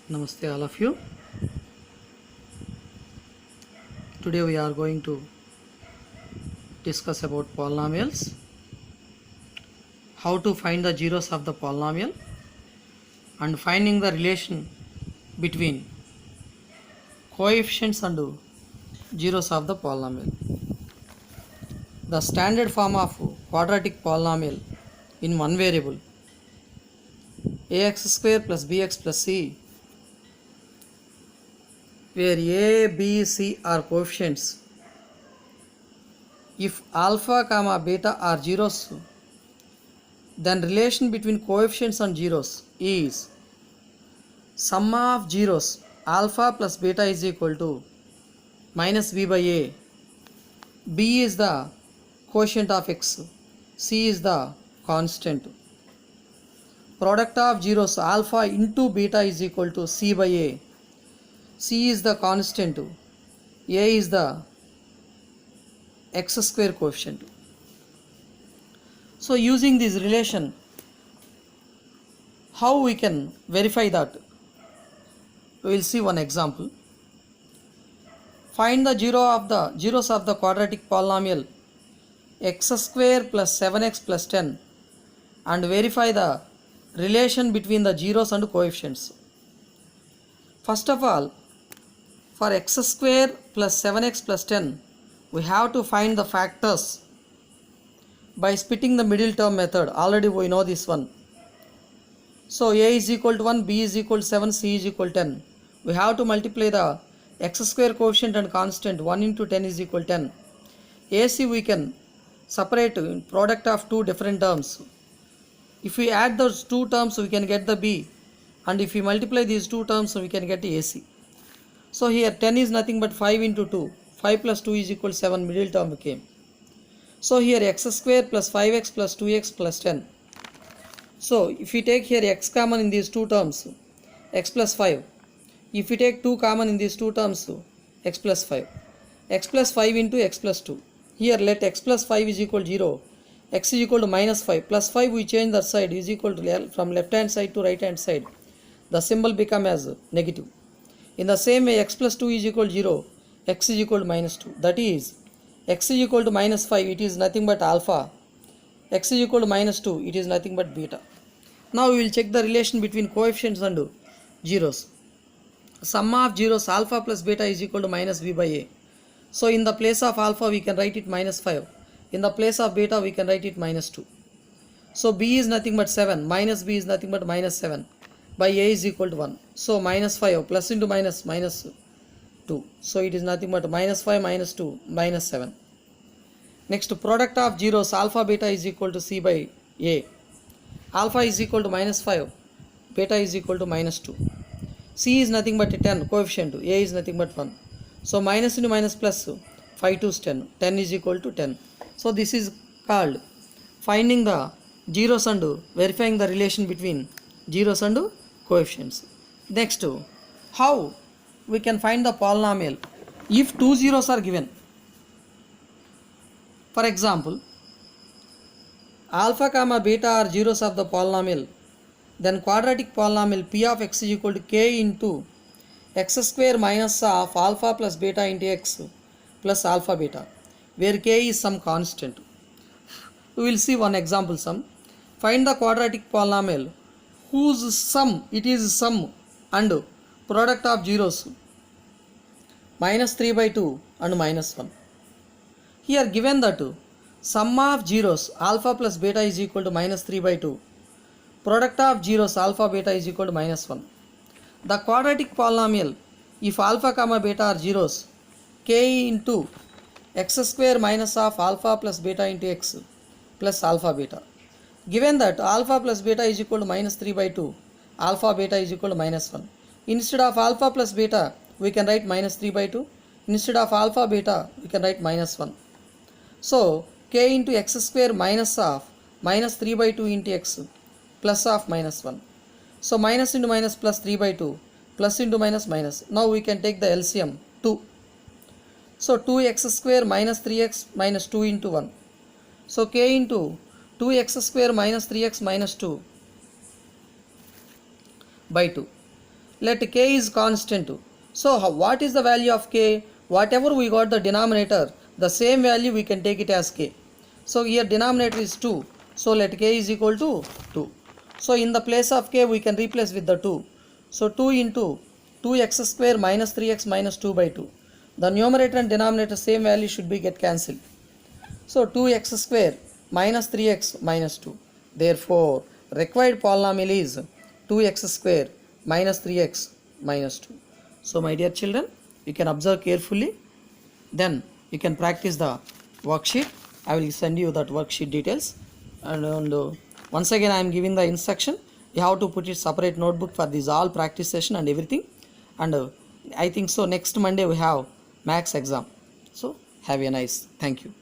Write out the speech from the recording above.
Namaste all of you. Today we are going to discuss about polynomials, how to find the zeros of the polynomial and finding the relation between coefficients and zeros of the polynomial. The standard form of quadratic polynomial in one variable ax square plus bx plus c, where a, b, c are coefficients. If alpha comma beta are zeros, then relation between coefficients and zeros is sum of zeros alpha plus beta is equal to minus b by a. B is the quotient of x, c is the constant. Product of zeros alpha into beta is equal to c by a. C is the constant, a is the x square coefficient. So using this relation, how we can verify that? We will see one example. Find the zeros of the quadratic polynomial x square plus 7x plus 10 and verify the relation between the zeros and coefficients. First of all, for x square plus 7x plus 10, we have to find the factors by splitting the middle term method. Already we know this one. So a is equal to 1, b is equal to 7, c is equal to 10. We have to multiply the x square coefficient and constant. 1 into 10 is equal to 10. AC we can separate in product of two different terms. If we add those two terms, we can get the b, and if we multiply these two terms, we can get the AC. So here 10 is nothing but 5 into 2. 5 plus 2 is equal to 7, middle term came. So here x square plus 5x plus 2x plus 10. So if we take here x common in these two terms, x plus 5. If we take 2 common in these two terms, x plus 5. X plus 5 into x plus 2. Here let x plus 5 is equal to 0. X is equal to minus 5. Plus 5 we change that side is equal to from left hand side to right hand side. The symbol become as negative. In the same way, x plus 2 is equal to 0. X is equal to minus 2. That is, x is equal to minus 5. It is nothing but alpha. X is equal to minus 2. It is nothing but beta. Now we will check the relation between coefficients and zeros. Sum of zeros alpha plus beta is equal to minus b by a. So in the place of alpha we can write it minus 5. In the place of beta we can write it minus 2. So b is nothing but 7. Minus b is nothing but minus 7. By a is equal to 1. So minus 5 plus into minus minus 2. So it is nothing but minus 5 minus 2 minus 7. Next, product of zeros alpha beta is equal to c by a. Alpha is equal to minus 5. Beta is equal to minus 2. C is nothing but 10 coefficient. A is nothing but 1. So minus into minus plus 5 to 10. 10 is equal to 10. So this is called finding the zeros and verifying the relation between zeros and coefficients. Next, how we can find the polynomial if two zeros are given. For example, alpha comma beta are zeros of the polynomial, then quadratic polynomial p of x is equal to k into x square minus of alpha plus beta into x plus alpha beta, where k is some constant. We will see one example sum. Find the quadratic polynomial whose sum, it is sum and product of zeros minus 3 by 2 and minus 1. Here given that sum of zeros alpha plus beta is equal to minus 3 by 2. Product of zeros alpha beta is equal to minus 1. The quadratic polynomial, if alpha comma beta are zeros, k into x square minus of alpha plus beta into x plus alpha beta. Given that alpha plus beta is equal to minus 3 by 2, alpha beta is equal to minus 1. Instead of alpha plus beta, we can write minus 3 by 2. Instead of alpha beta, we can write minus 1. So k into x square minus of minus 3 by 2 into x plus of minus 1. So minus into minus plus 3 by 2 plus into minus minus. Now we can take the LCM 2. So 2x square minus 3x minus 2 into 1. So k into 2x square minus 3x minus 2 by 2. let k is constant. So what is the value of k? Whatever we got the denominator, the same value we can take it as k. So here denominator is 2. So let k is equal to 2. So in the place of k we can replace with the 2. So 2 into 2x square minus 3x minus 2 by 2. The numerator and denominator same value should be get cancelled. So 2x square minus 3x minus 2. Therefore required polynomial is 2x square minus 3x minus 2. So my dear children, you can observe carefully, then you can practice the worksheet. I will send you that worksheet details, and once again I am giving the instruction. You have to put it separate notebook for this all practice session and everything, and I think so next Monday we have max exam. So have a nice, thank you.